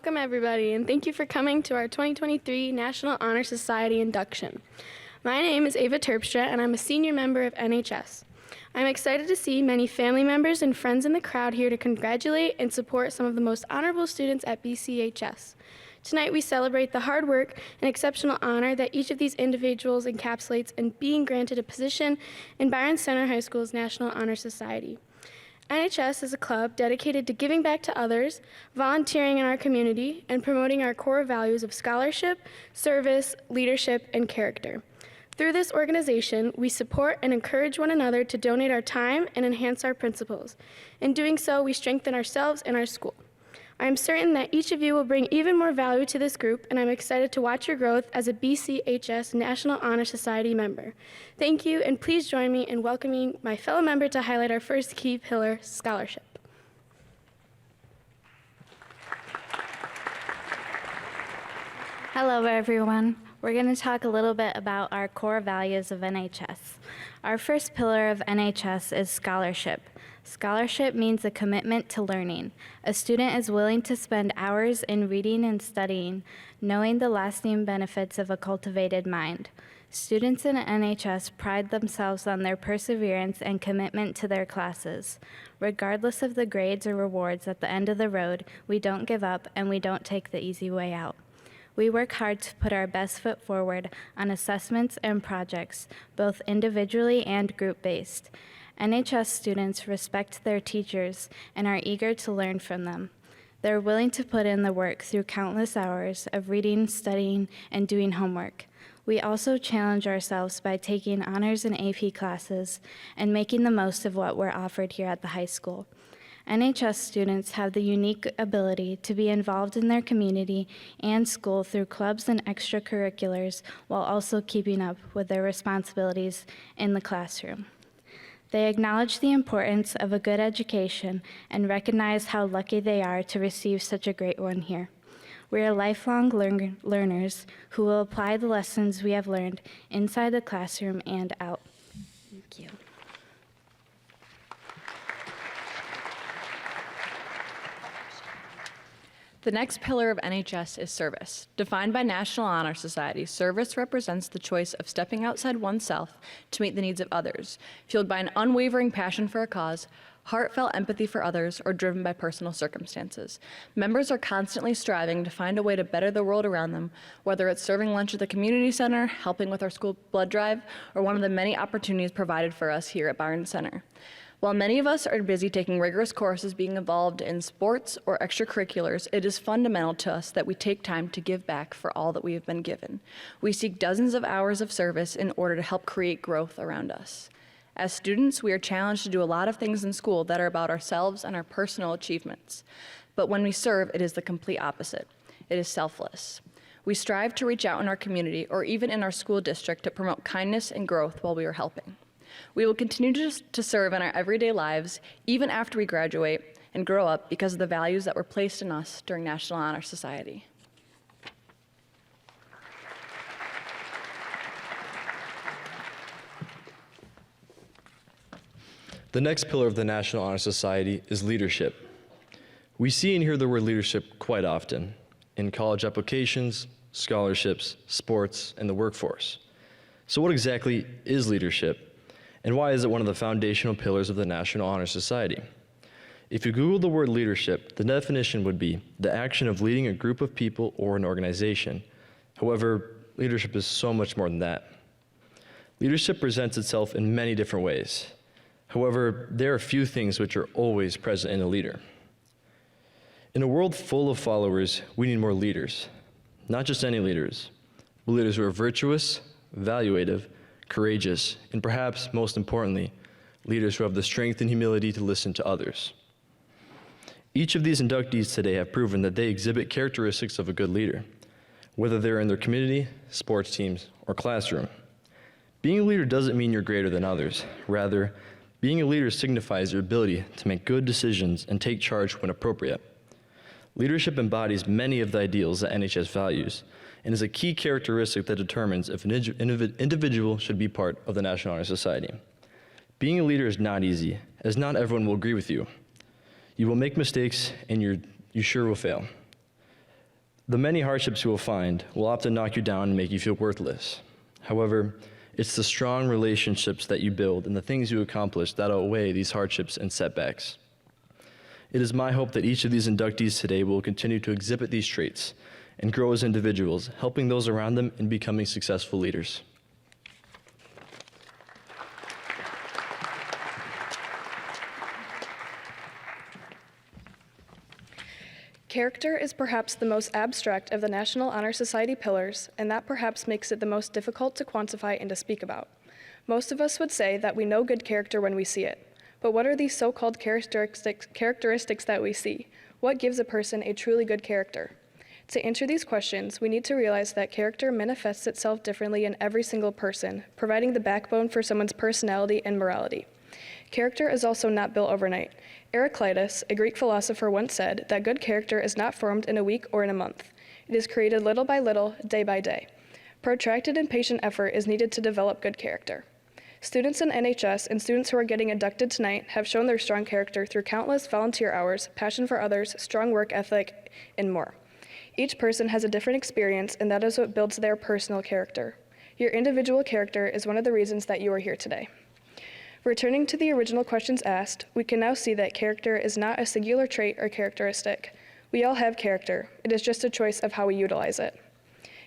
Welcome everybody, and thank you for coming to our 2023 National Honor Society induction. My name is Ava Terpstra, and I'm a senior member of NHS. I'm excited to see many family members and friends in the crowd here to congratulate and support some of the most honorable students at BCHS. Tonight we celebrate the hard work and exceptional honor that each of these individuals encapsulates in being granted a position in Byron Center High School's National Honor Society. NHS is a club dedicated to giving back to others, volunteering in our community, and promoting our core values of scholarship, service, leadership, and character. Through this organization, we support and encourage one another to donate our time and enhance our principles. In doing so, we strengthen ourselves and our school. I am certain that each of you will bring even more value to this group, and I'm excited to watch your growth as a BCHS National Honor Society member. Thank you, and please join me in welcoming my fellow member to highlight our first key pillar, scholarship. Hello, everyone. We're going to talk a little bit about our core values of NHS. Our first pillar of NHS is scholarship. Scholarship means a commitment to learning. A student is willing to spend hours in reading and studying, knowing the lasting benefits of a cultivated mind. Students in NHS pride themselves on their perseverance and commitment to their classes. Regardless of the grades or rewards at the end of the road, we don't give up and we don't take the easy way out. We work hard to put our best foot forward on assessments and projects, both individually and group-based. NHS students respect their teachers and are eager to learn from them. They're willing to put in the work through countless hours of reading, studying, and doing homework. We also challenge ourselves by taking honors and AP classes and making the most of what we're offered here at the high school. NHS students have the unique ability to be involved in their community and school through clubs and extracurriculars while also keeping up with their responsibilities in the classroom. They acknowledge the importance of a good education and recognize how lucky they are to receive such a great one here. We are lifelong learners who will apply the lessons we have learned inside the classroom and out. Thank you. The next pillar of NHS is service. Defined by National Honor Society, service represents the choice of stepping outside oneself to meet the needs of others, fueled by an unwavering passion for a cause, heartfelt empathy for others, or driven by personal circumstances. Members are constantly striving to find a way to better the world around them, whether it's serving lunch at the community center, helping with our school blood drive, or one of the many opportunities provided for us here at Byron Center. While many of us are busy taking rigorous courses, being involved in sports or extracurriculars, it is fundamental to us that we take time to give back for all that we have been given. We seek dozens of hours of service in order to help create growth around us. As students, we are challenged to do a lot of things in school that are about ourselves and our personal achievements. But when we serve, it is the complete opposite. It is selfless. We strive to reach out in our community or even in our school district to promote kindness and growth while we are helping. We will continue to serve in our everyday lives, even after we graduate and grow up, because of the values that were placed in us during National Honor Society. The next pillar of the National Honor Society is leadership. We see and hear the word leadership quite often in college applications, scholarships, sports, and the workforce. So what exactly is leadership? And why is it one of the foundational pillars of the National Honor Society? If you Google the word leadership, the definition would be the action of leading a group of people or an organization. However, leadership is so much more than that. Leadership presents itself in many different ways. However, there are few things which are always present in a leader. In a world full of followers, we need more leaders. Not just any leaders, but leaders who are virtuous, evaluative, courageous, and perhaps most importantly, leaders who have the strength and humility to listen to others. Each of these inductees today have proven that they exhibit characteristics of a good leader, whether they're in their community, sports teams, or classroom. Being a leader doesn't mean you're greater than others. Rather, being a leader signifies your ability to make good decisions and take charge when appropriate. Leadership embodies many of the ideals that NHS values, and is a key characteristic that determines if an individual should be part of the National Honor Society. Being a leader is not easy, as not everyone will agree with you. You will make mistakes, and you sure will fail. The many hardships you will find will often knock you down and make you feel worthless. However, it's the strong relationships that you build and the things you accomplish that outweigh these hardships and setbacks. It is my hope that each of these inductees today will continue to exhibit these traits and grow as individuals, helping those around them and becoming successful leaders. Character is perhaps the most abstract of the National Honor Society pillars, and that perhaps makes it the most difficult to quantify and to speak about. Most of us would say that we know good character when we see it. But what are these so-called characteristics that we see? What gives a person a truly good character? To answer these questions, we need to realize that character manifests itself differently in every single person, providing the backbone for someone's personality and morality. Character is also not built overnight. Heraclitus, a Greek philosopher, once said that good character is not formed in a week or in a month. It is created little by little, day by day. Protracted and patient effort is needed to develop good character. Students in NHS and students who are getting inducted tonight have shown their strong character through countless volunteer hours, passion for others, strong work ethic, and more. Each person has a different experience, and that is what builds their personal character. Your individual character is one of the reasons that you are here today. Returning to the original questions asked, we can now see that character is not a singular trait or characteristic. We all have character. It is just a choice of how we utilize it.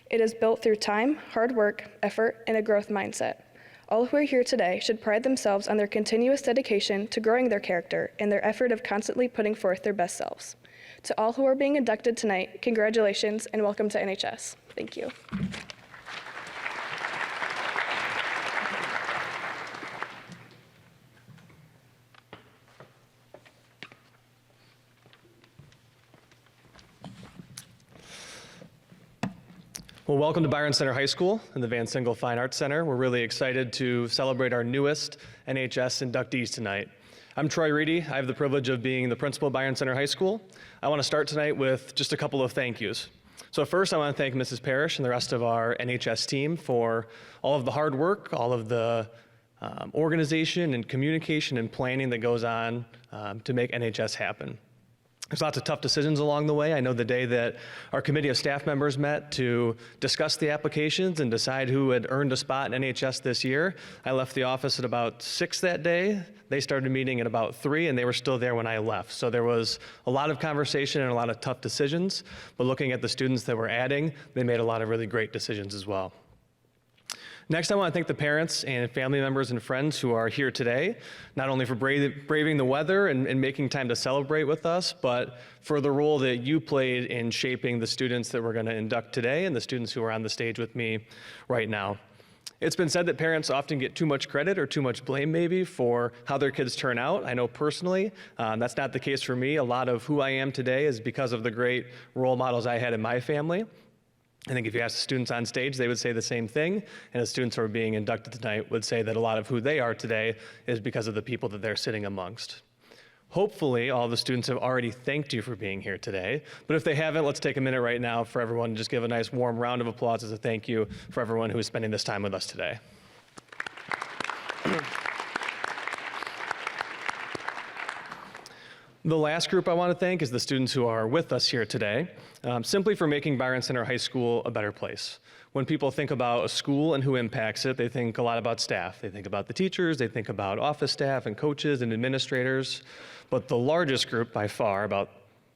It is built through time, hard work, effort, and a growth mindset. All who are here today should pride themselves on their continuous dedication to growing their character and their effort of constantly putting forth their best selves. To all who are being inducted tonight, congratulations and welcome to NHS. Thank you. Well, welcome to Byron Center High School and the Van Single Fine Arts Center. We're really excited to celebrate our newest NHS inductees tonight. I'm Troy Reedy. I have the privilege of being the principal of Byron Center High School. I want to start tonight with just a couple of thank yous. So first, I want to thank Mrs. Parrish and the rest of our NHS team for all of the hard work, all of the organization and communication and planning that goes on to make NHS happen. There's lots of tough decisions along the way. I know the day that our committee of staff members met to discuss the applications and decide who had earned a spot in NHS this year, I left the office at about 6 that day. They started meeting at about 3, and they were still there when I left. So there was a lot of conversation and a lot of tough decisions, but looking at the students that we're adding, they made a lot of really great decisions as well. Next, I want to thank the parents and family members and friends who are here today, not only for braving the weather and making time to celebrate with us, but for the role that you played in shaping the students that we're going to induct today and the students who are on the stage with me right now. It's been said that parents often get too much credit or too much blame maybe for how their kids turn out. I know personally that's not the case for me. A lot of who I am today is because of the great role models I had in my family. I think if you ask the students on stage, they would say the same thing, and the students who are being inducted tonight would say that a lot of who they are today is because of the people that they're sitting amongst. Hopefully, all the students have already thanked you for being here today, but if they haven't, let's take a minute right now for everyone to just give a nice warm round of applause as a thank you for everyone who is spending this time with us today. The last group I want to thank is the students who are with us here today, simply for making Byron Center High School a better place. When people think about a school and who impacts it, they think a lot about staff. They think about the teachers, they think about office staff and coaches and administrators, but the largest group by far, about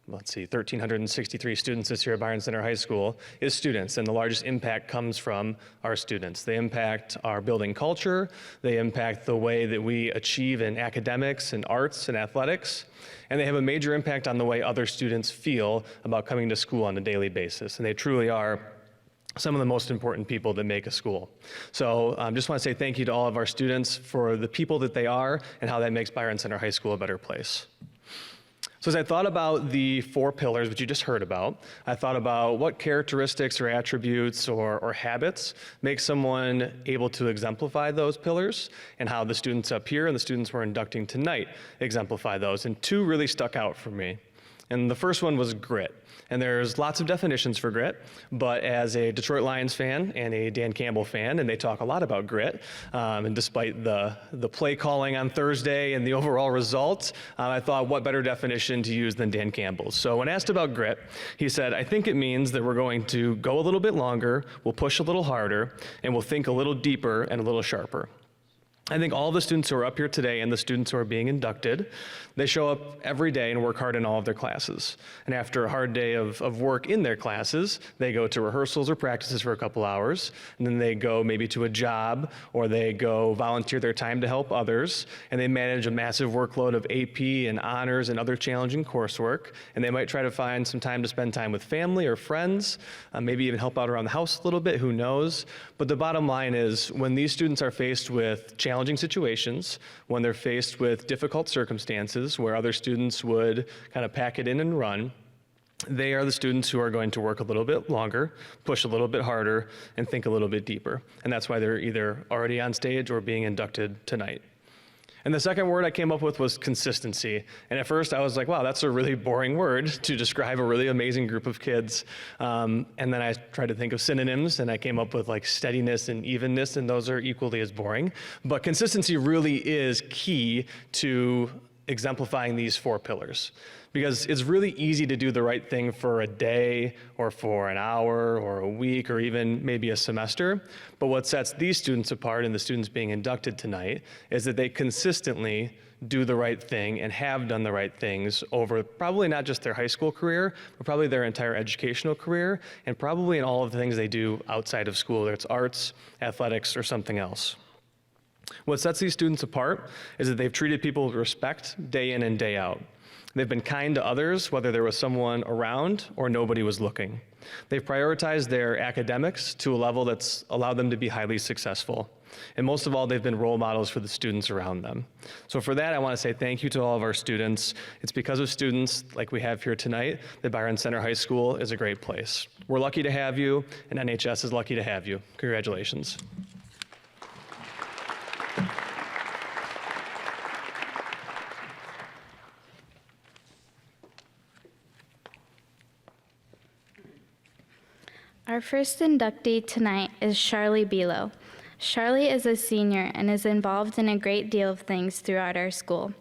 1,363 students this year at Byron Center High School, is students, and the largest impact comes from our students. They impact our building culture, they impact the way that we achieve in academics and arts and athletics, and they have a major impact on the way other students feel about coming to school on a daily basis, and they truly are some of the most important people that make a school. So just want to say thank you to all of our students for the people that they are and how that makes Byron Center High School a better place. So as I thought about the 4 pillars, which you just heard about, I thought about what characteristics or attributes or habits make someone able to exemplify those pillars, and how the students up here and the students we're inducting tonight exemplify those. And 2 really stuck out for me. And the first one was grit. And there's lots of definitions for grit, but as a Detroit Lions fan and a Dan Campbell fan, and they talk a lot about grit, and despite the play calling on Thursday and the overall results, I thought what better definition to use than Dan Campbell's. So when asked about grit, he said, I think it means that we're going to go a little bit longer, we'll push a little harder, and we'll think a little deeper and a little sharper. I think all the students who are up here today and the students who are being inducted, they show up every day and work hard in all of their classes. And after a hard day of work in their classes, they go to rehearsals or practices for a couple hours, and then they go maybe to a job, or they go volunteer their time to help others, and they manage a massive workload of AP and honors and other challenging coursework, and they might try to find some time to spend time with family or friends, maybe even help out around the house a little bit, who knows. But the bottom line is, when these students are faced with challenging situations, when they're faced with difficult circumstances where other students would kind of pack it in and run, they are the students who are going to work a little bit longer, push a little bit harder, and think a little bit deeper. And that's why they're either already on stage or being inducted tonight. And the second word I came up with was consistency. And at first I was like, wow, that's a really boring word to describe a really amazing group of kids. And then I tried to think of synonyms, and I came up with like steadiness and evenness, and those are equally as boring. But consistency really is key to exemplifying these 4 pillars. Because it's really easy to do the right thing for a day or for an hour or a week or even maybe a semester. But what sets these students apart and the students being inducted tonight is that they consistently do the right thing and have done the right things over probably not just their high school career, but probably their entire educational career, and probably in all of the things they do outside of school, whether it's arts, athletics, or something else. What sets these students apart is that they've treated people with respect day in and day out. They've been kind to others, whether there was someone around or nobody was looking. They've prioritized their academics to a level that's allowed them to be highly successful. And most of all, they've been role models for the students around them. So for that, I want to say thank you to all of our students. It's because of students like we have here tonight that Byron Center High School is a great place. We're lucky to have you, and NHS is lucky to have you. Congratulations. Our first inductee tonight is Charlie Belo. Charlie is a senior and is involved in a great deal of things throughout our school.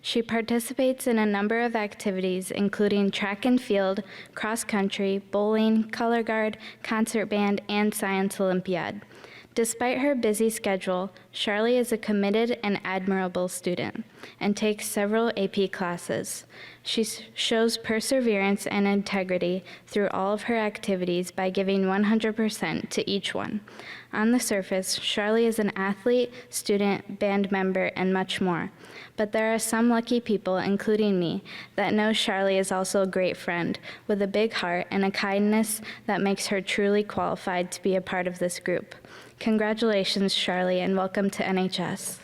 She participates in a number of activities, including track and field, cross country, bowling, color guard, concert band, and science olympiad. Despite her busy schedule, Charlie is a committed and admirable student and takes several AP classes. She shows perseverance and integrity through all of her activities by giving 100% to each one. On the surface, Charlie is an athlete, student, band member, and much more. But there are some lucky people, including me, that know Charlie is also a great friend with a big heart and a kindness that makes her truly qualified to be a part of this group. Congratulations, Charlie, and welcome to NHS.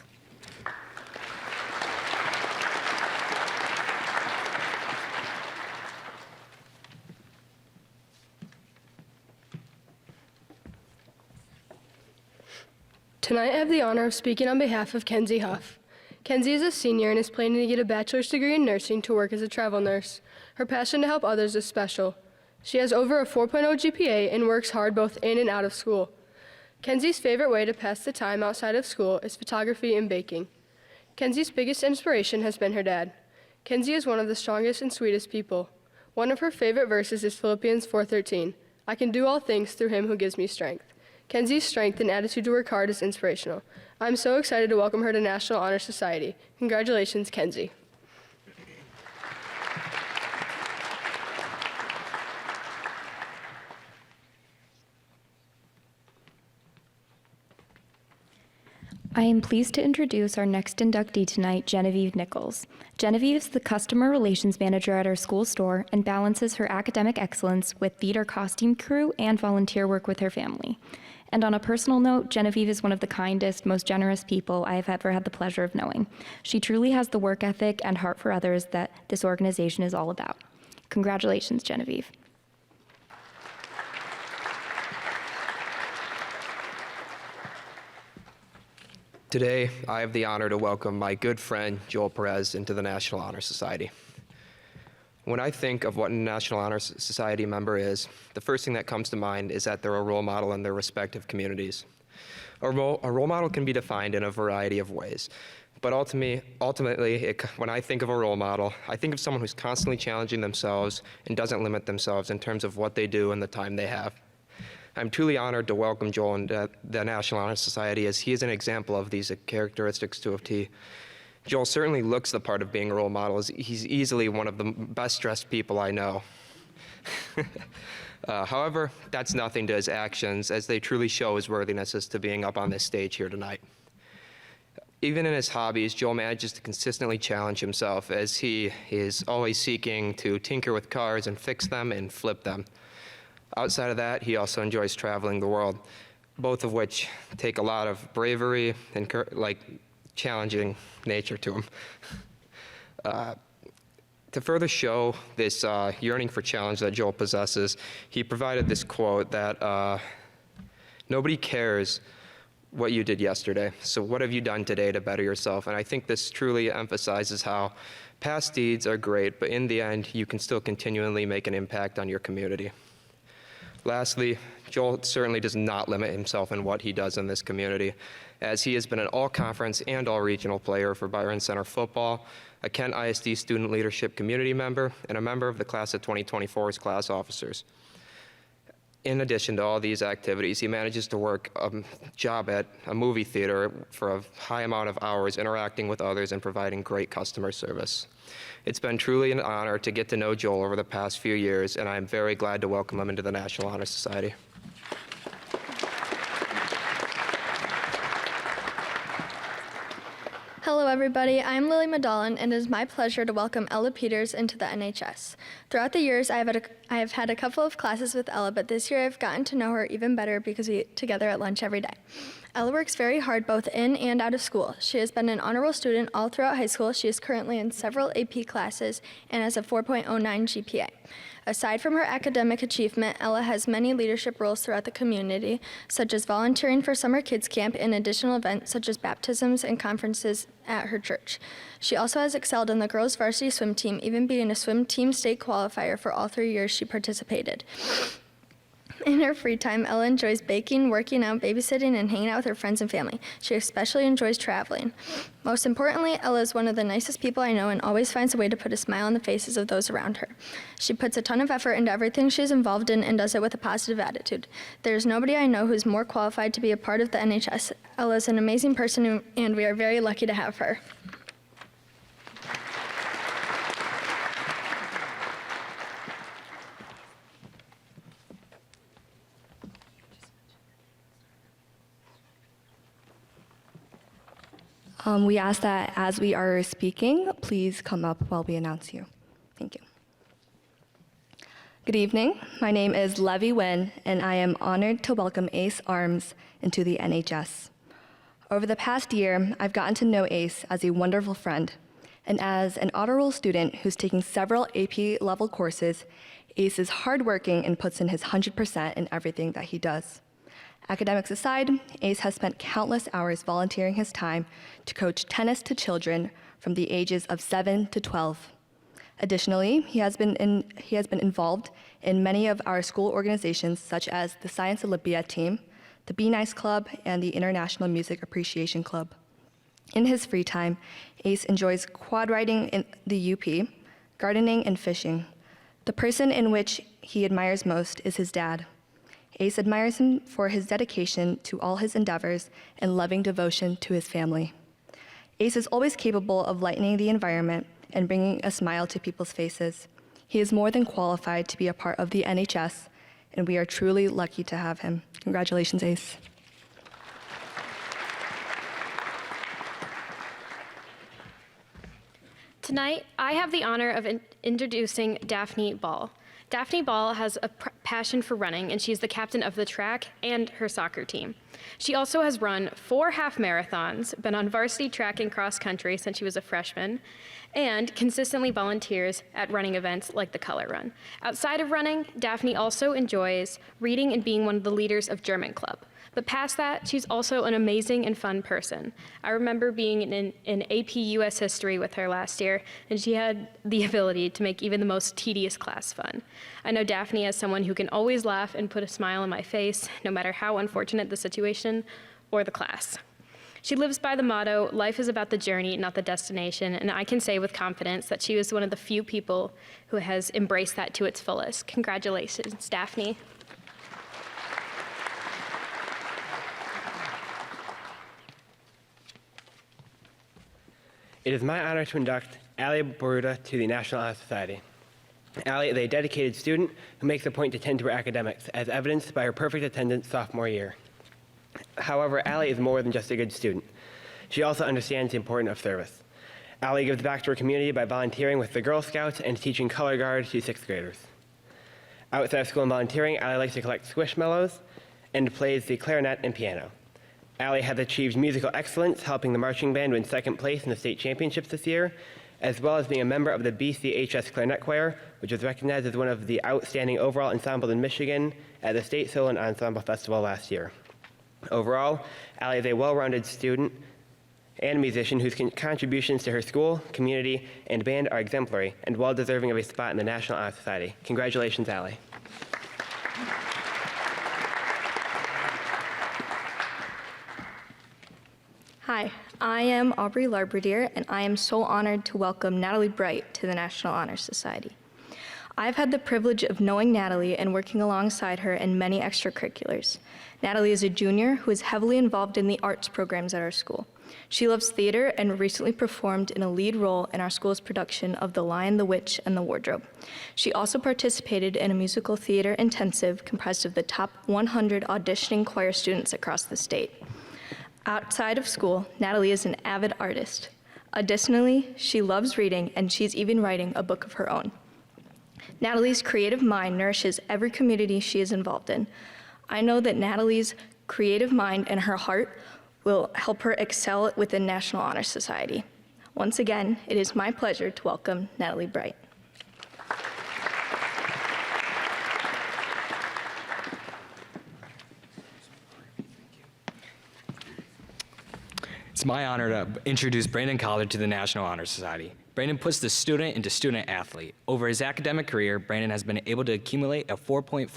Tonight I have the honor of speaking on behalf of Kenzie Huff. Kenzie is a senior and is planning to get a bachelor's degree in nursing to work as a travel nurse. Her passion to help others is special. She has over a 4.0 GPA and works hard both in and out of school. Kenzie's favorite way to pass the time outside of school is photography and baking. Kenzie's biggest inspiration has been her dad. Kenzie is one of the strongest and sweetest people. One of her favorite verses is Philippians 4:13. I can do all things through him who gives me strength. Kenzie's strength and attitude to work hard is inspirational. I'm so excited to welcome her to National Honor Society. Congratulations, Kenzie. I am pleased to introduce our next inductee tonight, Genevie Nichols. Genevie is the customer relations manager at our school store and balances her academic excellence with theater costume crew and volunteer work with her family. And on a personal note, Genevie is one of the kindest, most generous people I have ever had the pleasure of knowing. She truly has the work ethic and heart for others that this organization is all about. Congratulations, Genevie. Today, I have the honor to welcome my good friend, Joel Perez, into the National Honor Society. When I think of what a National Honor Society member is, the first thing that comes to mind is that they're a role model in their respective communities. A role model can be defined in a variety of ways, but ultimately, when I think of a role model, I think of someone who's constantly challenging themselves and doesn't limit themselves in terms of what they do and the time they have. I'm truly honored to welcome Joel into the National Honor Society, as he is an example of these characteristics to a T. Joel certainly looks the part of being a role model. He's easily one of the best dressed people I know. However, that's nothing to his actions, as they truly show his worthiness as to being up on this stage here tonight. Even in his hobbies, Joel manages to consistently challenge himself, as he is always seeking to tinker with cars and fix them and flip them. Outside of that, he also enjoys traveling the world, both of which take a lot of bravery and challenging nature to him. To further show this yearning for challenge that Joel possesses, he provided this quote that nobody cares what you did yesterday, so what have you done today to better yourself? And I think this truly emphasizes how past deeds are great, but in the end, you can still continually make an impact on your community. Lastly, Joel certainly does not limit himself in what he does in this community, as he has been an all-conference and all-regional player for Byron Center football, a Kent ISD student leadership community member, and a member of the class of 2024's class officers. In addition to all these activities, he manages to work a job at a movie theater for a high amount of hours, interacting with others and providing great customer service. It's been truly an honor to get to know Joel over the past few years, and I'm very glad to welcome him into the National Honor Society. Hello everybody, I'm Lily Madallan, and it is my pleasure to welcome Ella Peters into the NHS. Throughout the years, I have had a couple of classes with Ella, but this year I've gotten to know her even better because we eat together at lunch every day. Ella works very hard both in and out of school. She has been an honor roll student all throughout high school. She is currently in several AP classes and has a 4.09 GPA. Aside from her academic achievement, Ella has many leadership roles throughout the community, such as volunteering for summer kids camp and additional events such as baptisms and conferences at her church. She also has excelled in the girls' varsity swim team, even being a swim team state qualifier for all 3 years she participated. In her free time, Ella enjoys baking, working out, babysitting, and hanging out with her friends and family. She especially enjoys traveling. Most importantly, Ella is one of the nicest people I know and always finds a way to put a smile on the faces of those around her. She puts a ton of effort into everything she's involved in and does it with a positive attitude. There's nobody I know who's more qualified to be a part of the NHS. Ella is an amazing person, and we are very lucky to have her. We ask that as we are speaking, please come up while we announce you. Thank you. Good evening. My name is Izzy Win, and I am honored to welcome Ace Arms into the NHS. Over the past year, I've gotten to know Ace as a wonderful friend, and as an honor roll student who's taking several AP-level courses, Ace is hardworking and puts in his 100% in everything that he does. Academics aside, Ace has spent countless hours volunteering his time to coach tennis to children from the ages of 7 to 12. Additionally, he has been involved in many of our school organizations, such as the Science Olympiad team, the Be Nice Club, and the International Music Appreciation Club. In his free time, Ace enjoys quad riding in the UP, gardening, and fishing. The person in which he admires most is his dad. Ace admires him for his dedication to all his endeavors and loving devotion to his family. Ace is always capable of lightening the environment and bringing a smile to people's faces. He is more than qualified to be a part of the NHS, and we are truly lucky to have him. Congratulations, Ace. Tonight, I have the honor of introducing Daphne Ball. Daphne Ball has a passion for running, and she's the captain of the track and her soccer team. She also has run 4 half marathons, been on varsity track and cross country since she was a freshman, and consistently volunteers at running events like the Color Run. Outside of running, Daphne also enjoys reading and being one of the leaders of German Club. But past that, she's also an amazing and fun person. I remember being in AP US History with her last year, and she had the ability to make even the most tedious class fun. I know Daphne as someone who can always laugh and put a smile on my face, no matter how unfortunate the situation or the class. She lives by the motto, life is about the journey, not the destination, and I can say with confidence that she was one of the few people who has embraced that to its fullest. Congratulations, Daphne. It is my honor to induct Alani Baruda to the National Honor Society. Allie is a dedicated student who makes a point to tend to her academics, as evidenced by her perfect attendance sophomore year. However, Allie is more than just a good student. She also understands the importance of service. Allie gives back to her community by volunteering with the Girl Scouts and teaching color guard to 6th graders. Outside of school and volunteering, Allie likes to collect squishmallows and plays the clarinet and piano. Allie has achieved musical excellence, helping the marching band win 2nd place in the state championships this year, as well as being a member of the BCHS Clarinet Choir, which was recognized as one of the outstanding overall ensembles in Michigan at the State Solo and Ensemble Festival last year. Overall, Allie is a well-rounded student and musician whose contributions to her school, community, and band are exemplary and well-deserving of a spot in the National Honor Society. Congratulations, Allie. Hi, I am Aubrey Larbradier, and I am so honored to welcome Natalie Bright to the National Honor Society. I've had the privilege of knowing Natalie and working alongside her in many extracurriculars. Natalie is a junior who is heavily involved in the arts programs at our school. She loves theater and recently performed in a lead role in our school's production of The Lion, the Witch, and the Wardrobe. She also participated in a musical theater intensive comprised of the top 100 auditioning choir students across the state. Outside of school, Natalie is an avid artist. Additionally, she loves reading, and she's even writing a book of her own. Natalie's creative mind nourishes every community she is involved in. I know that Natalie's creative mind and her heart will help her excel within National Honor Society. Once again, it is my pleasure to welcome Natalie Bright. It's my honor to introduce Brandon Collard to the National Honor Society. Brandon puts the student into student athlete. Over his academic career, Brandon has been able to accumulate a 4.14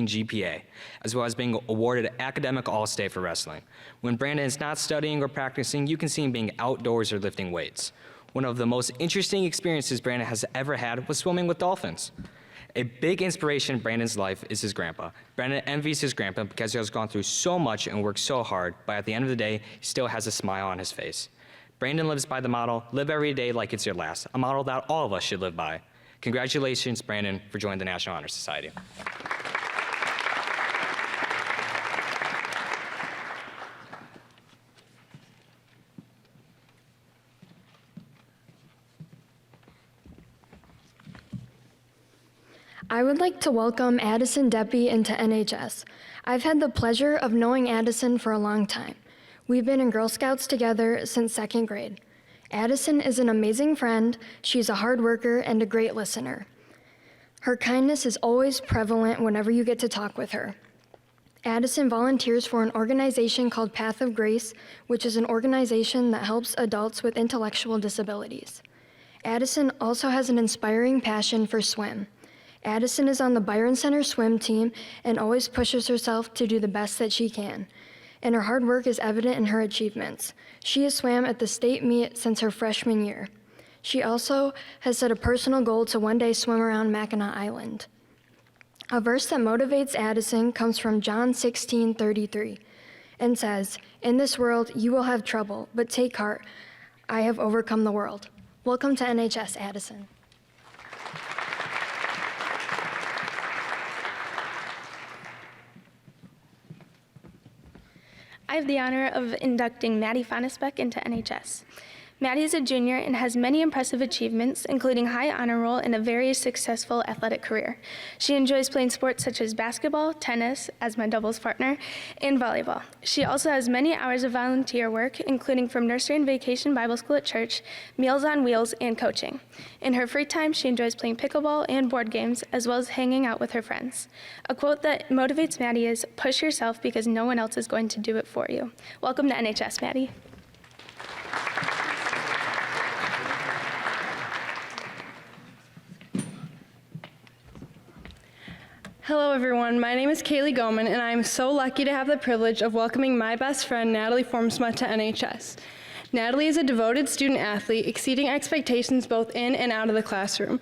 GPA, as well as being awarded Academic All-State for wrestling. When Brandon is not studying or practicing, you can see him being outdoors or lifting weights. One of the most interesting experiences Brandon has ever had was swimming with dolphins. A big inspiration in Brandon's life is his grandpa. Brandon envies his grandpa because he has gone through so much and worked so hard, but at the end of the day, he still has a smile on his face. Brandon lives by the motto, live every day like it's your last, a model that all of us should live by. Congratulations, Brandon, for joining the National Honor Society. I would like to welcome Addison Deppie into NHS. I've had the pleasure of knowing Addison for a long time. We've been in Girl Scouts together since 2nd grade. Addison is an amazing friend, she's a hard worker, and a great listener. Her kindness is always prevalent whenever you get to talk with her. Addison volunteers for an organization called Path of Grace, which is an organization that helps adults with intellectual disabilities. Addison also has an inspiring passion for swim. Addison is on the Byron Center swim team and always pushes herself to do the best that she can. And her hard work is evident in her achievements. She has swam at the state meet since her freshman year. She also has set a personal goal to one day swim around Mackinac Island. A verse that motivates Addison comes from John 16:33 and says, "In this world you will have trouble, but take heart, I have overcome the world." Welcome to NHS, Addison. I have the honor of inducting Maddie Fisc into NHS. Maddie is a junior and has many impressive achievements, including high honor roll and a very successful athletic career. She enjoys playing sports such as basketball, tennis, as my doubles partner, and volleyball. She also has many hours of volunteer work, including from nursery and vacation Bible school at church, Meals on Wheels, and coaching. In her free time, she enjoys playing pickleball and board games, as well as hanging out with her friends. A quote that motivates Maddie is, "Push yourself because no one else is going to do it for you." Welcome to NHS, Maddie. Hello everyone, my name is Kayla Gman and I am so lucky to have the privilege of welcoming my best friend Natalie Formsma to NHS. Natalie is a devoted student athlete, exceeding expectations both in and out of the classroom.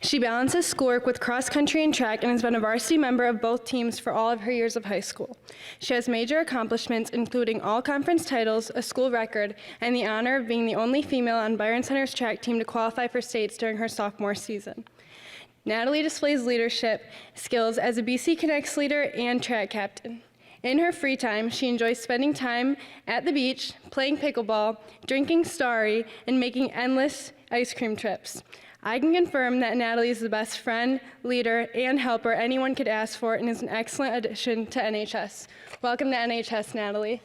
She balances schoolwork with cross country and track and has been a varsity member of both teams for all of her years of high school. She has major accomplishments including all conference titles, a school record, and the honor of being the only female on Byron Center's track team to qualify for states during her sophomore season. Natalie displays leadership skills as a BC Connects leader and track captain. In her free time, she enjoys spending time at the beach, playing pickleball, drinking Starry, and making endless ice cream trips. I can confirm that Natalie is the best friend, leader, and helper anyone could ask for and is an excellent addition to NHS. Welcome to NHS, Natalie.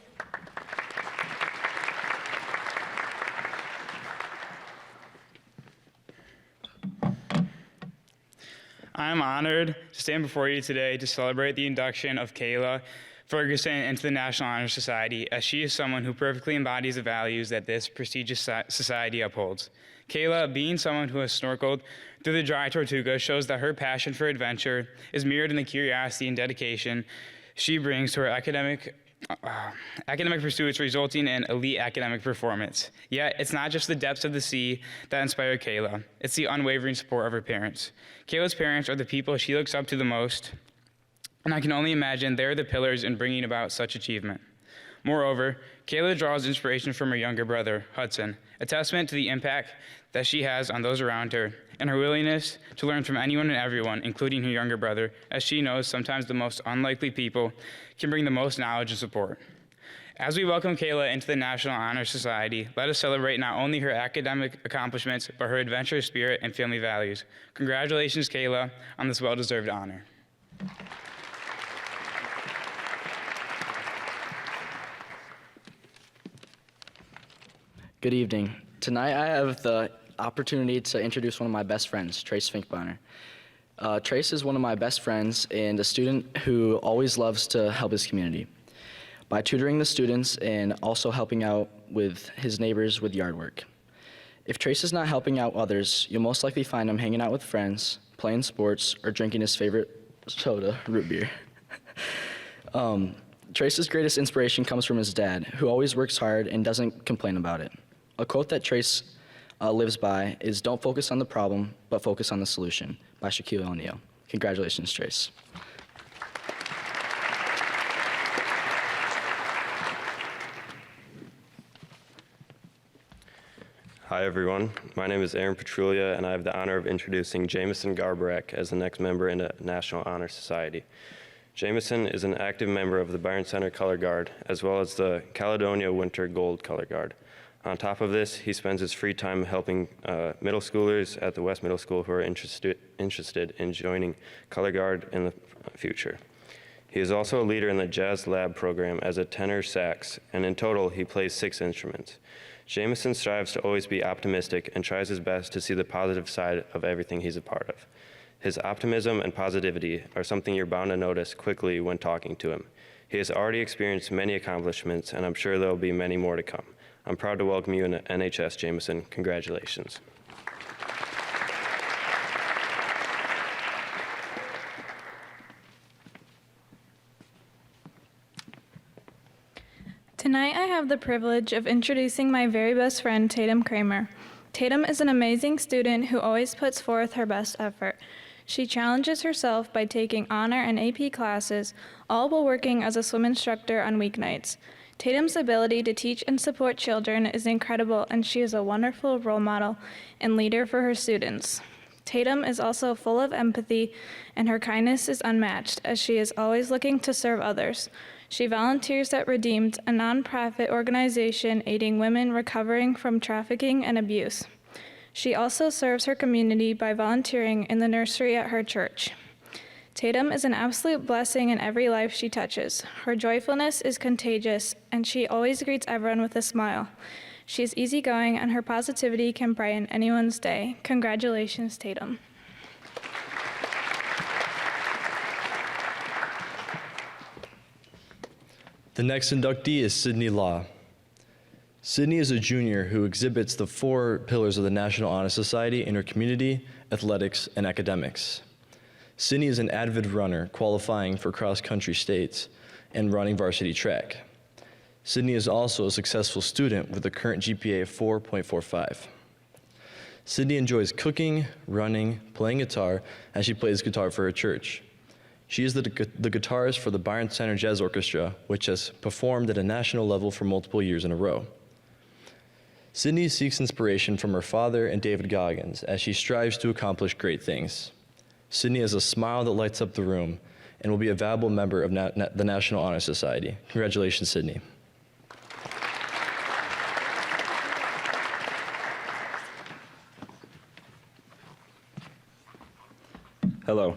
I'm honored to stand before you today to celebrate the induction of Kayla Ferguson into the National Honor Society, as she is someone who perfectly embodies the values that this prestigious society upholds. Kayla, being someone who has snorkeled through the dry Tortuga, shows that her passion for adventure is mirrored in the curiosity and dedication she brings to her academic pursuits, resulting in elite academic performance. Yet, it's not just the depths of the sea that inspire Kayla. It's the unwavering support of her parents. Kayla's parents are the people she looks up to the most, and I can only imagine they're the pillars in bringing about such achievement. Moreover, Kayla draws inspiration from her younger brother, Hudson, a testament to the impact that she has on those around her, and her willingness to learn from anyone and everyone, including her younger brother, as she knows sometimes the most unlikely people can bring the most knowledge and support. As we welcome Kayla into the National Honor Society, let us celebrate not only her academic accomplishments, but her adventurous spirit and family values. Congratulations, Kayla, on this well-deserved honor. Good evening. Tonight I have the opportunity to introduce one of my best friends, Trace Finkbeiner. Trace is one of my best friends and a student who always loves to help his community by tutoring the students and also helping out with his neighbors with yard work. If Trace is not helping out others, you'll most likely find him hanging out with friends, playing sports, or drinking his favorite soda, root beer. Trace's greatest inspiration comes from his dad, who always works hard and doesn't complain about it. A quote that Trace lives by is, "Don't focus on the problem, but focus on the solution," by Shaquille O'Neal. Congratulations, Trace. Hi everyone, my name is Aaron Petrulia and I have the honor of introducing Jameson Garra as the next member in the National Honor Society. Jameson is an active member of the Byron Center Color Guard as well as the Caledonia Winter Gold Color Guard. On top of this, he spends his free time helping middle schoolers at the West Middle School who are interested in joining Color Guard in the future. He is also a leader in the Jazz Lab program as a tenor sax, and in total, he plays 6 instruments. Jameson strives to always be optimistic and tries his best to see the positive side of everything he's a part of. His optimism and positivity are something you're bound to notice quickly when talking to him. He has already experienced many accomplishments, and I'm sure there will be many more to come. I'm proud to welcome you in NHS, Jameson. Congratulations. Tonight I have the privilege of introducing my very best friend, Tatum Kramer. Tatum is an amazing student who always puts forth her best effort. She challenges herself by taking honor and AP classes, all while working as a swim instructor on weeknights. Tatum's ability to teach and support children is incredible, and she is a wonderful role model and leader for her students. Tatum is also full of empathy, and her kindness is unmatched, as she is always looking to serve others. She volunteers at Redeemed, a nonprofit organization aiding women recovering from trafficking and abuse. She also serves her community by volunteering in the nursery at her church. Tatum is an absolute blessing in every life she touches. Her joyfulness is contagious, and she always greets everyone with a smile. She is easygoing, and her positivity can brighten anyone's day. Congratulations, Tatum. The next inductee is Sydney Law. Sydney is a junior who exhibits the 4 pillars of the National Honor Society in her community, athletics, and academics. Sydney is an avid runner qualifying for cross-country states and running varsity track. Sydney is also a successful student with a current GPA of 4.45. Sydney enjoys cooking, running, playing guitar, and she plays guitar for her church. She is the guitarist for the Byron Center Jazz Orchestra, which has performed at a national level for multiple years in a row. Sydney seeks inspiration from her father and David Gogins as she strives to accomplish great things. Sydney has a smile that lights up the room and will be a valuable member of the National Honor Society. Congratulations, Sydney. Hello,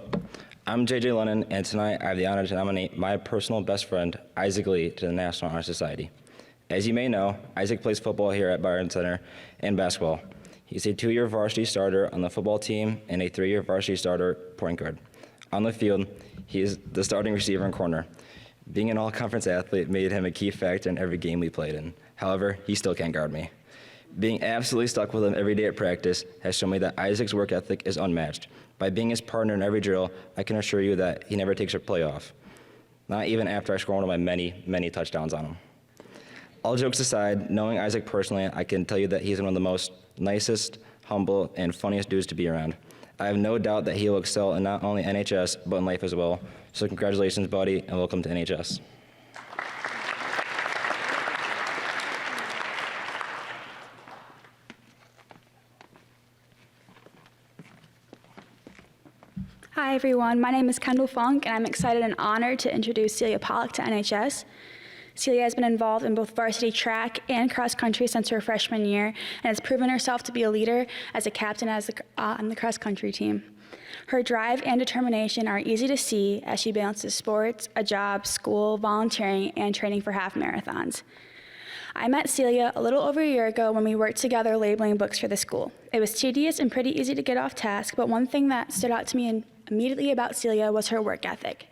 I'm JJ Lennon, and tonight I have the honor to nominate my personal best friend, Izzie Que, to the National Honor Society. As you may know, Isaac plays football here at Byron Center and basketball. He's a 2-year varsity starter on the football team and a 3-year varsity starter point guard. On the field, he is the starting receiver and corner. Being an all-conference athlete made him a key factor in every game we played in. However, he still can't guard me. Being absolutely stuck with him every day at practice has shown me that Isaac's work ethic is unmatched. By being his partner in every drill, I can assure you that he never takes a play off. Not even after I score one of my many, many touchdowns on him. All jokes aside, knowing Isaac personally, I can tell you that he's one of the most nicest, humble, and funniest dudes to be around. I have no doubt that he will excel in not only NHS, but in life as well. So congratulations, buddy, and welcome to NHS. Hi everyone, my name is Kendall Funk, and I'm excited and honored to introduce Celia Pollock to NHS. Celia has been involved in both varsity track and cross country since her freshman year, and has proven herself to be a leader as a captain on the cross country team. Her drive and determination are easy to see as she balances sports, a job, school, volunteering, and training for half marathons. I met Celia a little over a year ago when we worked together labeling books for the school. It was tedious and pretty easy to get off task, but one thing that stood out to me immediately about Celia was her work ethic.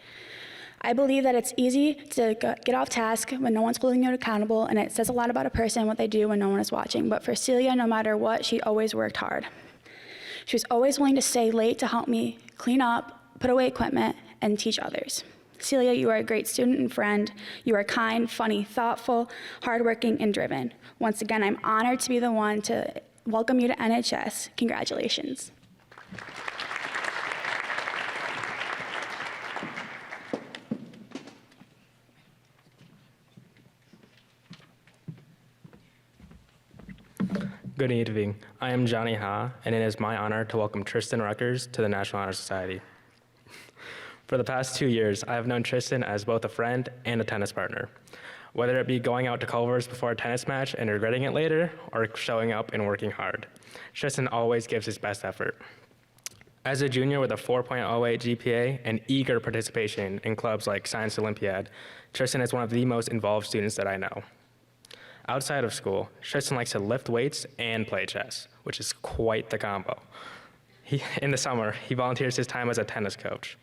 I believe that it's easy to get off task when no one's holding you accountable, and it says a lot about a person what they do when no one is watching. But for Celia, no matter what, she always worked hard. She was always willing to stay late to help me clean up, put away equipment, and teach others. Celia, you are a great student and friend. You are kind, funny, thoughtful, hardworking, and driven. Once again, I'm honored to be the one to welcome you to NHS. Congratulations. Good evening. I am Johnny Ha, and it is my honor to welcome Tristan Ruckers to the National Honor Society. For the past 2 years, I have known Tristan as both a friend and a tennis partner. Whether it be going out to Culver's before a tennis match and regretting it later, or showing up and working hard, Tristan always gives his best effort. As a junior with a 4.08 GPA and eager participation in clubs like Science Olympiad, Tristan is one of the most involved students that I know. Outside of school, Tristan likes to lift weights and play chess, which is quite the combo. In the summer, he volunteers his time as a tennis coach.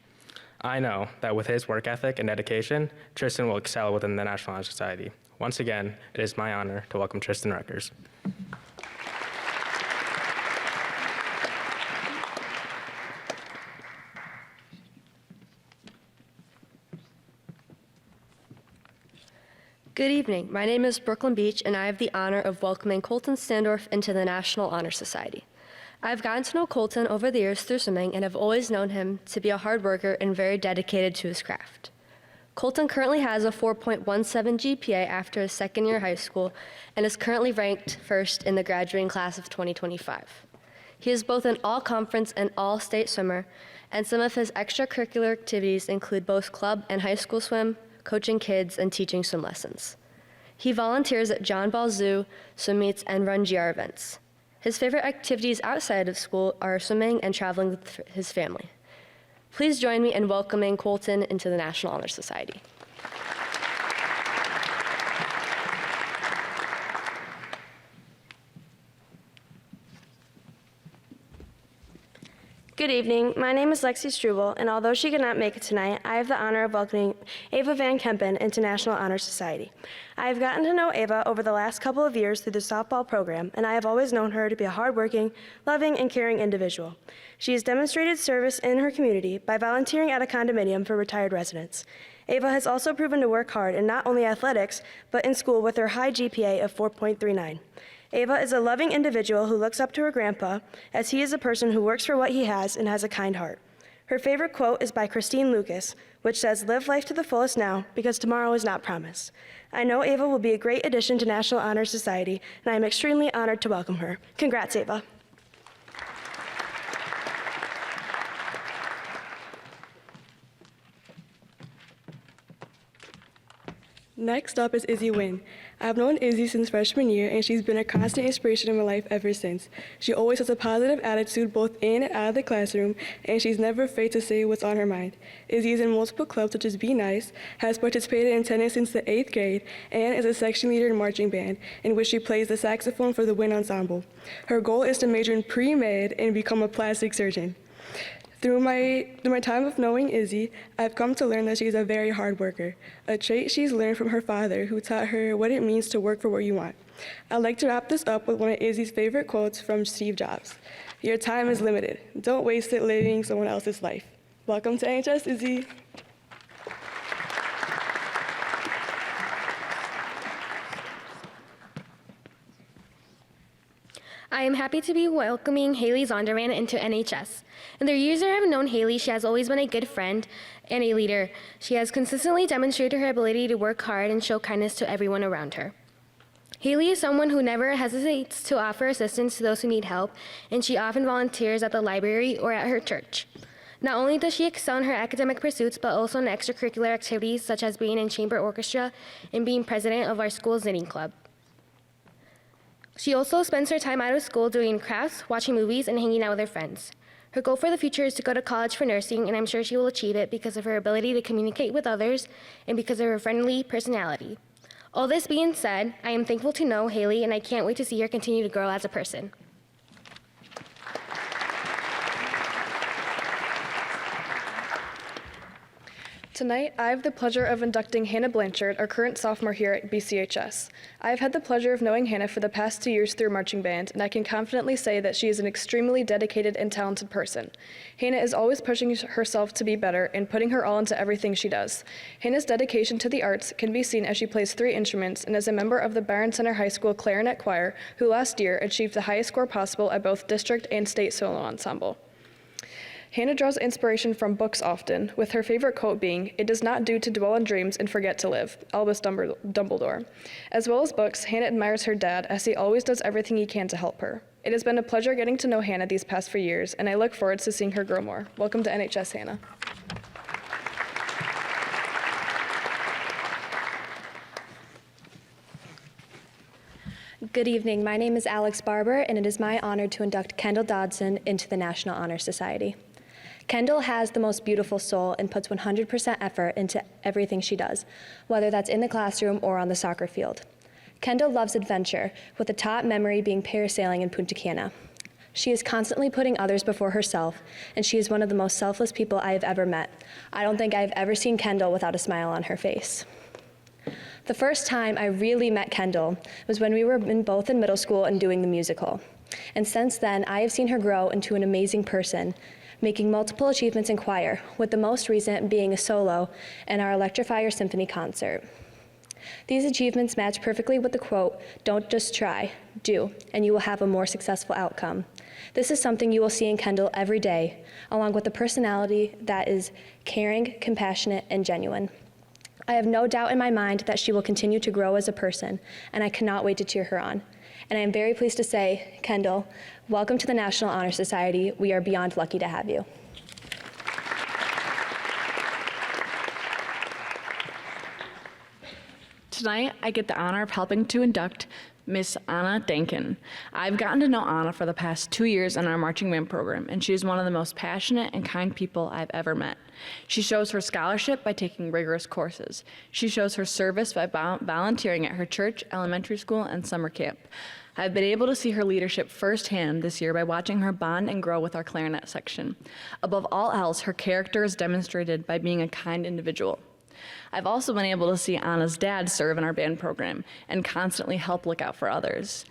I know that with his work ethic and dedication, Tristan will excel within the National Honor Society. Once again, it is my honor to welcome Tristan Ruckers. Good evening. My name is Brooklyn Beach, and I have the honor of welcoming Colton Sorf into the National Honor Society. I've gotten to know Colton over the years through swimming and have always known him to be a hard worker and very dedicated to his craft. Colton currently has a 4.17 GPA after his second year of high school and is currently ranked first in the graduating class of 2025. He is both an all-conference and all-state swimmer, and some of his extracurricular activities include both club and high school swim, coaching kids and teaching swim lessons. He volunteers at John Ball Zoo, swim meets, and Run GR events. His favorite activities outside of school are swimming and traveling with his family. Please join me in welcoming Colton into the National Honor Society. Good evening. My name is Lexi Struble, and although she could not make it tonight, I have the honor of welcoming Ava Vankempen into National Honor Society. I have gotten to know Ava over the last couple of years through the softball program, and I have always known her to be a hardworking, loving, and caring individual. She has demonstrated service in her community by volunteering at a condominium for retired residents. Ava has also proven to work hard in not only athletics, but in school with her high GPA of 4.39. Ava is a loving individual who looks up to her grandpa, as he is a person who works for what he has and has a kind heart. Her favorite quote is by Christine Lucas, which says, "Live life to the fullest now, because tomorrow is not promised." I know Ava will be a great addition to National Honor Society, and I am extremely honored to welcome her. Congrats, Ava. Next up is Izzy Win. I've known Izzy since freshman year, and she's been a constant inspiration in my life ever since. She always has a positive attitude both in and out of the classroom, and she's never afraid to say what's on her mind. Izzy is in multiple clubs such as Be Nice, has participated in tennis since the 8th grade, and is a section leader in marching band, in which she plays the saxophone for the Win Ensemble. Her goal is to major in pre-med and become a plastic surgeon. Through my time of knowing Izzy, I've come to learn that she's a very hard worker, a trait she's learned from her father, who taught her what it means to work for what you want. I'd like to wrap this up with one of Izzy's favorite quotes from Steve Jobs. "Your time is limited. Don't waste it living someone else's life." Welcome to NHS, Izzy. I am happy to be welcoming Haley Zondervan into NHS. In the years I have known Haley, she has always been a good friend and a leader. She has consistently demonstrated her ability to work hard and show kindness to everyone around her. Haley is someone who never hesitates to offer assistance to those who need help, and she often volunteers at the library or at her church. Not only does she excel in her academic pursuits, but also in extracurricular activities such as being in chamber orchestra and being president of our school's knitting club. She also spends her time out of school doing crafts, watching movies, and hanging out with her friends. Her goal for the future is to go to college for nursing, and I'm sure she will achieve it because of her ability to communicate with others and because of her friendly personality. All this being said, I am thankful to know Haley, and I can't wait to see her continue to grow as a person. Tonight, I have the pleasure of inducting Hannah Blanchard, our current sophomore here at BCHS. I have had the pleasure of knowing Hannah for the past 2 years through marching band, and I can confidently say that she is an extremely dedicated and talented person. Hannah is always pushing herself to be better and putting her all into everything she does. Hannah's dedication to the arts can be seen as she plays 3 instruments and is a member of the Byron Center High School Clarinet Choir, who last year achieved the highest score possible at both district and state solo ensemble. Hannah draws inspiration from books often, with her favorite quote being, "It does not do to dwell on dreams and forget to live," Albus Dumbledore. As well as books, Hannah admires her dad, as he always does everything he can to help her. It has been a pleasure getting to know Hannah these past 4 years, and I look forward to seeing her grow more. Welcome to NHS, Hannah. Good evening. My name is Alex Barber, and it is my honor to induct Kendall Dodson into the National Honor Society. Kendall has the most beautiful soul and puts 100% effort into everything she does, whether that's in the classroom or on the soccer field. Kendall loves adventure, with a top memory being parasailing in Punta Cana. She is constantly putting others before herself, and she is one of the most selfless people I have ever met. I don't think I've ever seen Kendall without a smile on her face. The first time I really met Kendall was when we were both in middle school and doing the musical. And since then, I have seen her grow into an amazing person, making multiple achievements in choir, with the most recent being a solo in our Electrifier Symphony concert. These achievements match perfectly with the quote, "Don't just try, do, and you will have a more successful outcome." This is something you will see in Kendall every day, along with a personality that is caring, compassionate, and genuine. I have no doubt in my mind that she will continue to grow as a person, and I cannot wait to cheer her on. And I am very pleased to say, Kendall, welcome to the National Honor Society. We are beyond lucky to have you. Tonight, I get the honor of helping to induct Miss Anna Denkin. I've gotten to know Anna for the past 2 years in our marching band program, and she is one of the most passionate and kind people I've ever met. She shows her scholarship by taking rigorous courses. She shows her service by volunteering at her church, elementary school, and summer camp. I've been able to see her leadership firsthand this year by watching her bond and grow with our clarinet section. Above all else, her character is demonstrated by being a kind individual. I've also been able to see Anna's dad serve in our band program and constantly help look out for others.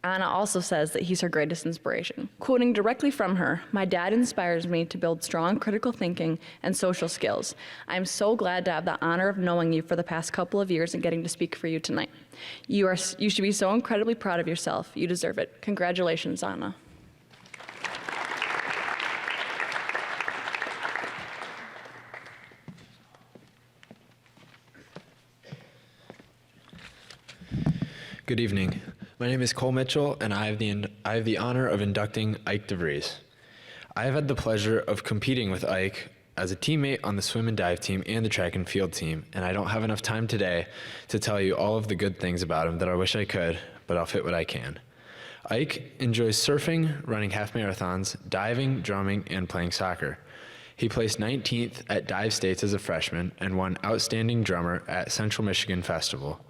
Anna also says that he's her greatest inspiration. Quoting directly from her, "My dad inspires me to build strong critical thinking and social skills. I'm so glad to have the honor of knowing you for the past couple of years and getting to speak for you tonight. You should be so incredibly proud of yourself. You deserve it. Congratulations, Anna." Good evening. My name is Cole Mitchell, and I have the honor of inducting Ike DeVries. I have had the pleasure of competing with Ike as a teammate on the swim and dive team and the track and field team, and I don't have enough time today to tell you all of the good things about him that I wish I could, but I'll fit what I can. Ike enjoys surfing, running half marathons, diving, drumming, and playing soccer. He placed 19th at Dive States as a freshman and won Outstanding Drummer at Central Michigan Festival.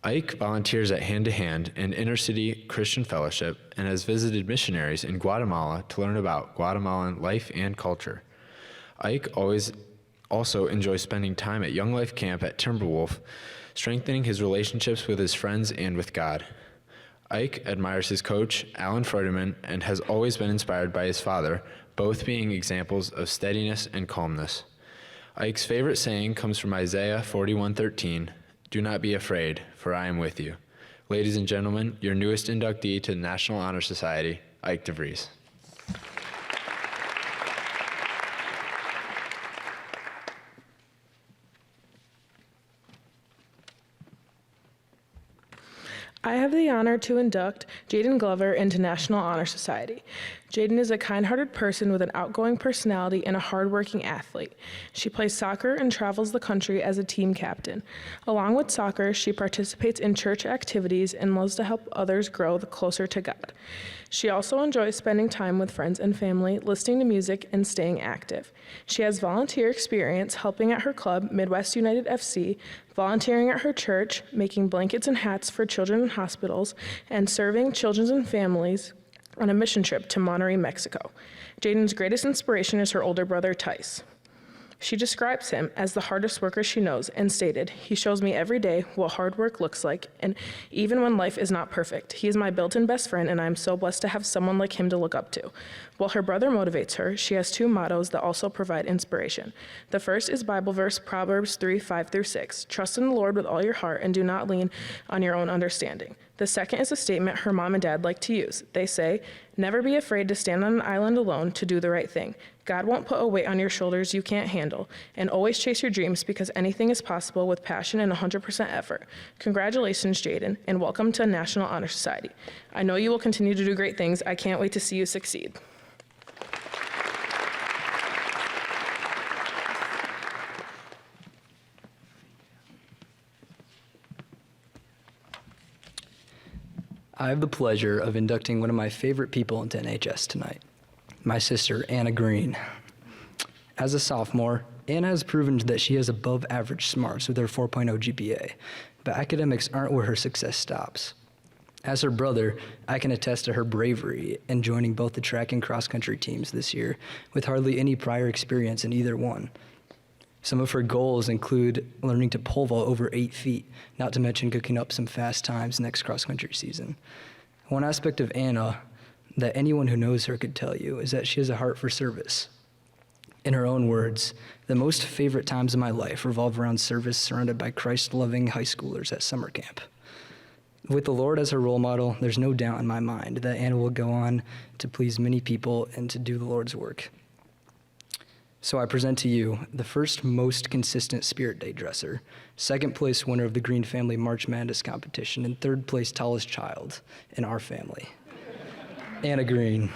Ike volunteers at Hand to Hand, an inner-city Christian fellowship, and has visited missionaries in Guatemala to learn about Guatemalan life and culture. Ike also enjoys spending time at Young Life Camp at Timberwolf, strengthening his relationships with his friends and with God. Ike admires his coach, Alan Freudemann, and has always been inspired by his father, both being examples of steadiness and calmness. Ike's favorite saying comes from Isaiah 41:13, "Do not be afraid, for I am with you." Ladies and gentlemen, your newest inductee to the National Honor Society, Ike DeVries. I have the honor to induct Jaden Glover into National Honor Society. Jaden is a kind-hearted person with an outgoing personality and a hardworking athlete. She plays soccer and travels the country as a team captain. Along with soccer, she participates in church activities and loves to help others grow closer to God. She also enjoys spending time with friends and family, listening to music, and staying active. She has volunteer experience helping at her club, Midwest United FC, volunteering at her church, making blankets and hats for children in hospitals, and serving children and families on a mission trip to Monterrey, Mexico. Jaden's greatest inspiration is her older brother, Tice. She describes him as the hardest worker she knows and stated, "He shows me every day what hard work looks like, and even when life is not perfect. He is my built-in best friend, and I am so blessed to have someone like him to look up to." While her brother motivates her, she has two mottos that also provide inspiration. The first is Bible verse Proverbs 3:5-6. "Trust in the Lord with all your heart and do not lean on your own understanding." The second is a statement her mom and dad like to use. They say, "Never be afraid to stand on an island alone to do the right thing. God won't put a weight on your shoulders you can't handle. And always chase your dreams because anything is possible with passion and 100% effort." Congratulations, Jaden, and welcome to National Honor Society. I know you will continue to do great things. I can't wait to see you succeed. I have the pleasure of inducting one of my favorite people into NHS tonight, my sister, Anna Green. As a sophomore, Anna has proven that she has above average smarts with her 4.0 GPA, but academics aren't where her success stops. As her brother, I can attest to her bravery in joining both the track and cross country teams this year with hardly any prior experience in either one. Some of her goals include learning to pole vault over 8 feet, not to mention cooking up some fast times next cross-country season. One aspect of Anna that anyone who knows her could tell you is that she has a heart for service. In her own words, "The most favorite times of my life revolve around service surrounded by Christ-loving high schoolers at summer camp." With the Lord as her role model, there's no doubt in my mind that Anna will go on to please many people and to do the Lord's work. So I present to you the first most consistent Spirit Day dresser, second place winner of the Green Family March Madness competition, and third place tallest child in our family, Anna Green.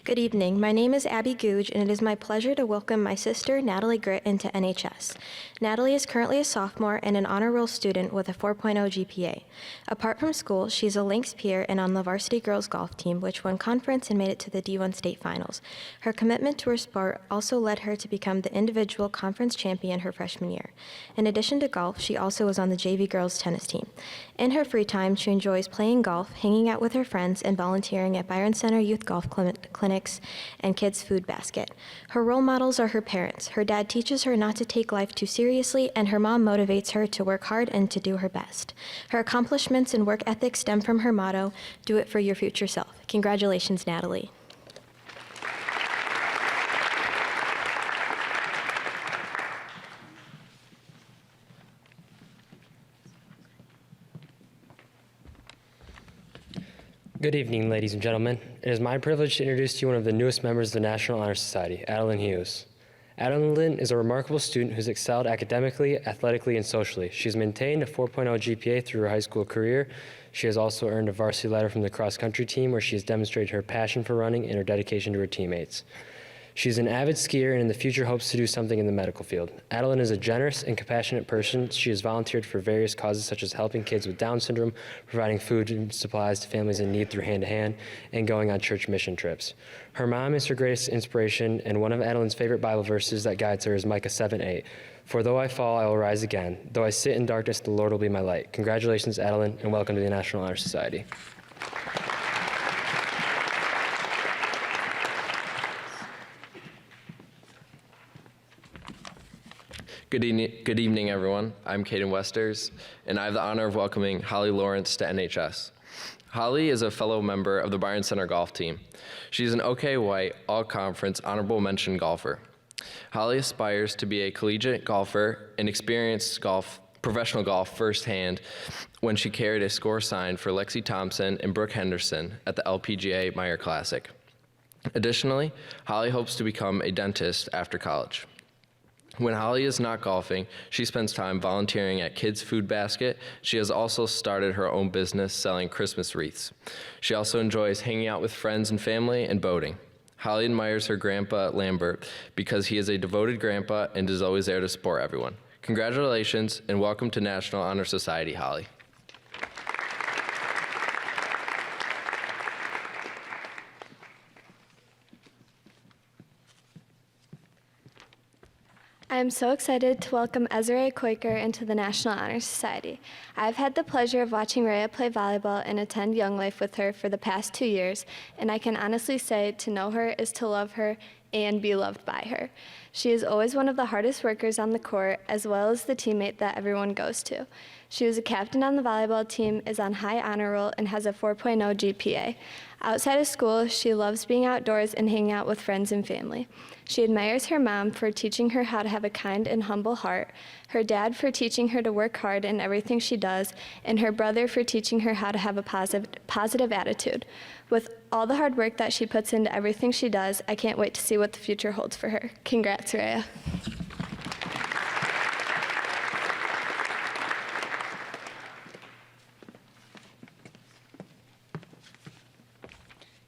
Good evening. My name is Abby Gu, and it is my pleasure to welcome my sister, Natalie Grit, into NHS. Natalie is currently a sophomore and an honor roll student with a 4.0 GPA. Apart from school, she's a Lynx peer and on the varsity girls golf team, which won conference and made it to the D1 state finals. Her commitment to her sport also led her to become the individual conference champion her freshman year. In addition to golf, she also was on the JV girls tennis team. In her free time, she enjoys playing golf, hanging out with her friends, and volunteering at Byron Center Youth Golf Clinics and Kids Food Basket. Her role models are her parents. Her dad teaches her not to take life too seriously, and her mom motivates her to work hard and to do her best. Her accomplishments and work ethic stem from her motto, "Do it for your future self." Congratulations, Natalie. Good evening, ladies and gentlemen. It is my privilege to introduce to you one of the newest members of the National Honor Society, Adelyn Hughes. Adelyn is a remarkable student who's excelled academically, athletically, and socially. She's maintained a 4.0 GPA through her high school career. She has also earned a varsity letter from the cross-country team where she has demonstrated her passion for running and her dedication to her teammates. She's an avid skier and in the future hopes to do something in the medical field. Adelyn is a generous and compassionate person. She has volunteered for various causes such as helping kids with Down syndrome, providing food and supplies to families in need through Hand to Hand, and going on church mission trips. Her mom is her greatest inspiration, and one of Adelyn's favorite Bible verses that guides her is Micah 7:8. "For though I fall, I will rise again. Though I sit in darkness, the Lord will be my light." Congratulations, Adelyn, and welcome to the National Honor Society. Good evening, everyone. I'm Caden Westers, and I have the honor of welcoming Holly Lawrence to NHS. Holly is a fellow member of the Byron Center golf team. She's an OK White all-conference honorable mention golfer. Holly aspires to be a collegiate golfer and experienced professional golf firsthand when she carried a score sign for Lexi Thompson and Brooke Henderson at the LPGA Meyer Classic. Additionally, Holly hopes to become a dentist after college. When Holly is not golfing, she spends time volunteering at Kids Food Basket. She has also started her own business selling Christmas wreaths. She also enjoys hanging out with friends and family and boating. Holly admires her grandpa, Lambert, because he is a devoted grandpa and is always there to support everyone. Congratulations and welcome to National Honor Society, Holly. I am so excited to welcome Ezra Koiker into the National Honor Society. I've had the pleasure of watching Rhea play volleyball and attend Young Life with her for the past 2 years, and I can honestly say to know her is to love her and be loved by her. She is always one of the hardest workers on the court, as well as the teammate that everyone goes to. She was a captain on the volleyball team, is on high honor roll, and has a 4.0 GPA. Outside of school, she loves being outdoors and hanging out with friends and family. She admires her mom for teaching her how to have a kind and humble heart, her dad for teaching her to work hard in everything she does, and her brother for teaching her how to have a positive attitude. With all the hard work that she puts into everything she does, I can't wait to see what the future holds for her. Congrats, Rhea.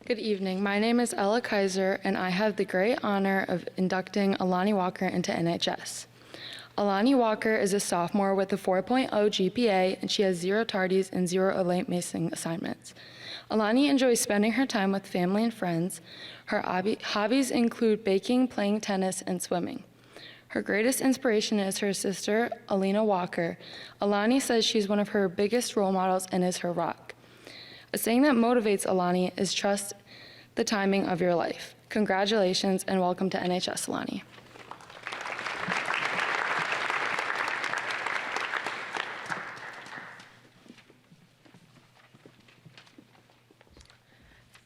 Good evening. My name is Ella Kaiser, and I have the great honor of inducting Alani Walker into NHS. Alani Walker is a sophomore with a 4.0 GPA, and she has 0 tardies and 0 late missing assignments. Alani enjoys spending her time with family and friends. Her hobbies include baking, playing tennis, and swimming. Her greatest inspiration is her sister, Alani Walker. Alani says she's one of her biggest role models and is her rock. A saying that motivates Alani is trust the timing of your life. Congratulations and welcome to NHS, Alani.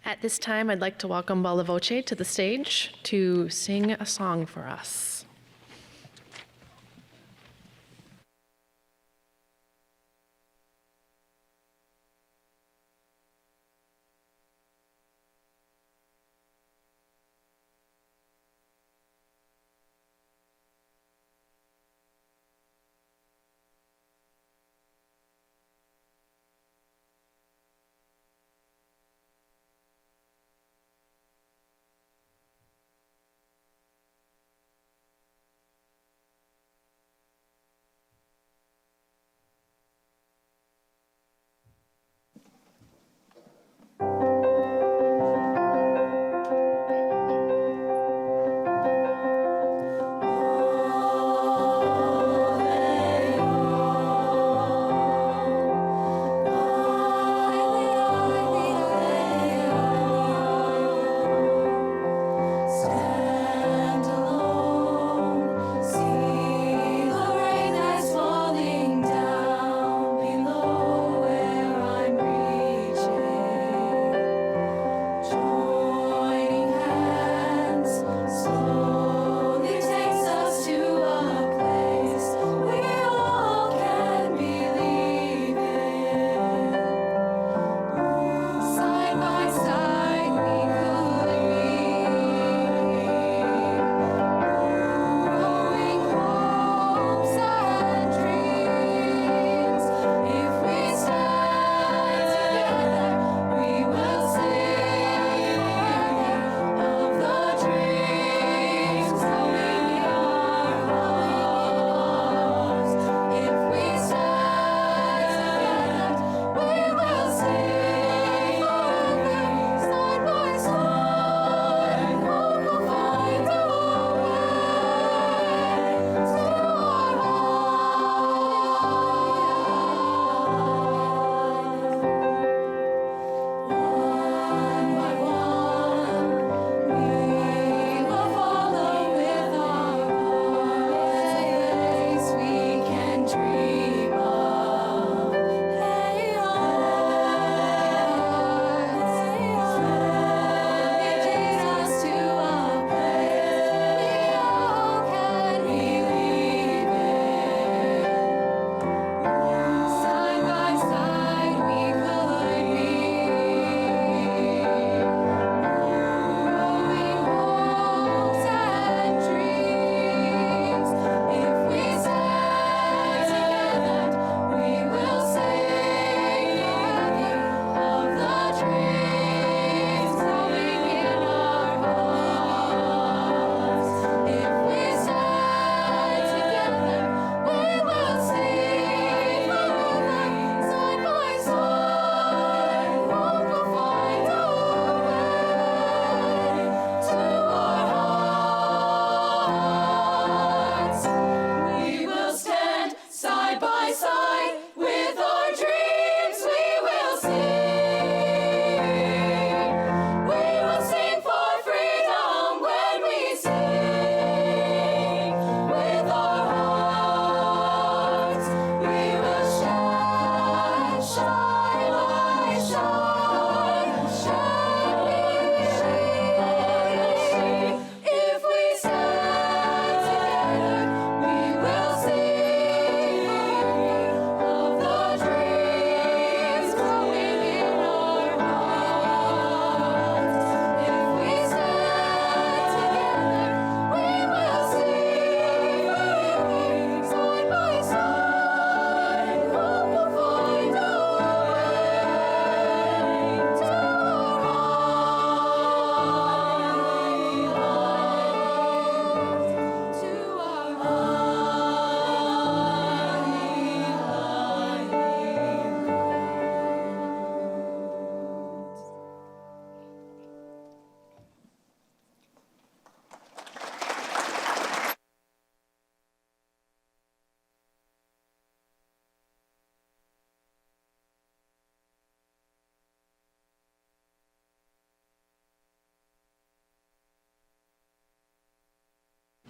At this time, I'd like to welcome Belo to the stage to sing a song for us.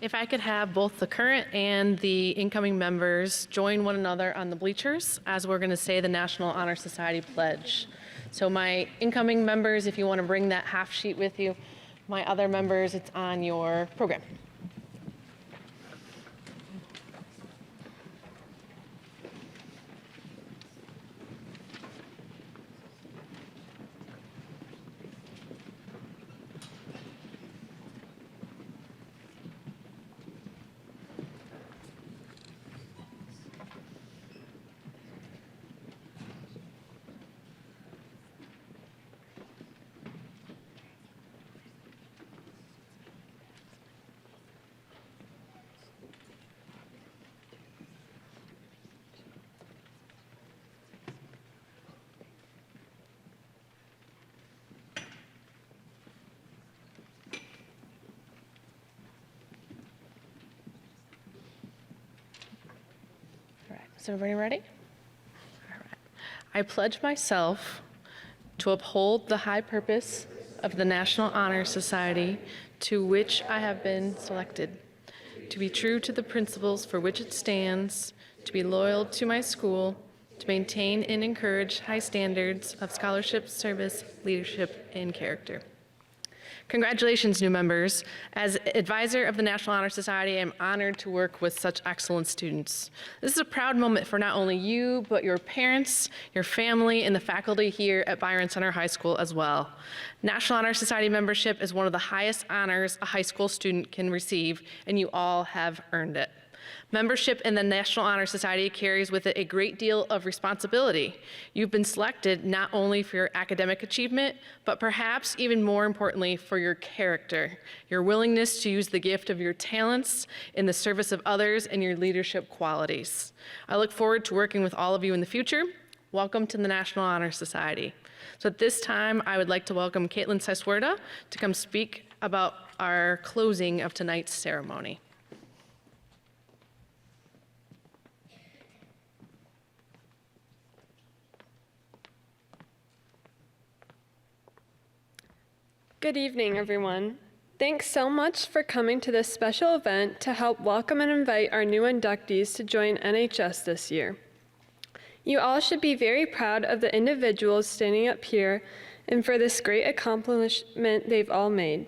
If I could have both the current and the incoming members join one another on the bleachers as we're going to say the National Honor Society pledge. So my incoming members, if you want to bring that half sheet with you, my other members, it's on your program. Is everybody ready? All right. I pledge myself to uphold the high purpose of the National Honor Society to which I have been selected, to be true to the principles for which it stands, to be loyal to my school, to maintain and encourage high standards of scholarship, service, leadership, and character. Congratulations, new members. As advisor of the National Honor Society, I'm honored to work with such excellent students. This is a proud moment for not only you, but your parents, your family, and the faculty here at Byron Center High School as well. National Honor Society membership is one of the highest honors a high school student can receive, and you all have earned it. Membership in the National Honor Society carries with it a great deal of responsibility. You've been selected not only for your academic achievement, but perhaps even more importantly for your character, your willingness to use the gift of your talents in the service of others and your leadership qualities. I look forward to working with all of you in the future. Welcome to the National Honor Society. So at this time, I would like to welcome Caitlin Siswerda to come speak about our closing of tonight's ceremony. Good evening, everyone. Thanks so much for coming to this special event to help welcome and invite our new inductees to join NHS this year. You all should be very proud of the individuals standing up here and for this great accomplishment they've all made.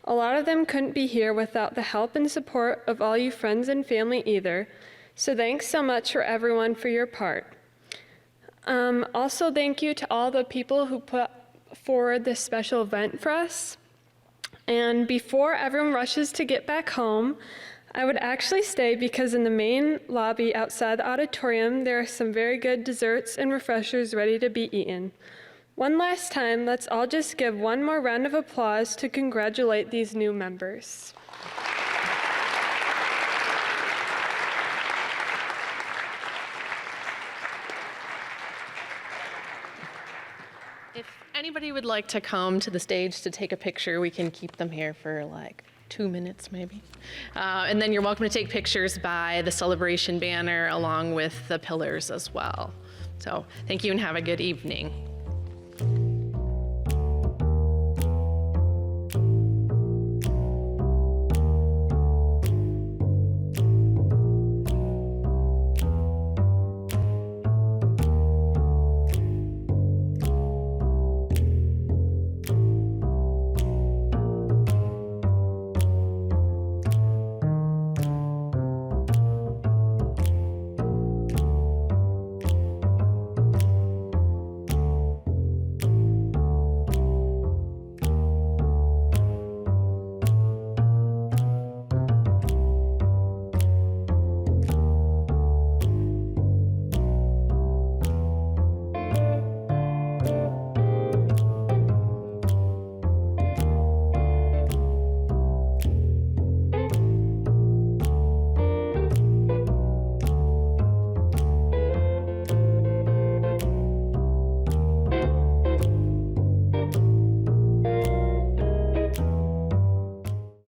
A lot of them couldn't be here without the help and support of all you friends and family either, so thanks so much for everyone for your part. Also, thank you to all the people who put forward this special event for us. And before everyone rushes to get back home, I would actually stay because in the main lobby outside the auditorium, there are some very good desserts and refreshers ready to be eaten. One last time, let's all just give one more round of applause to congratulate these new members. If anybody would like to come to the stage to take a picture, we can keep them here for like 2 minutes maybe. And then you're welcome to take pictures by the celebration banner along with the pillars as well. So thank you and have a good evening.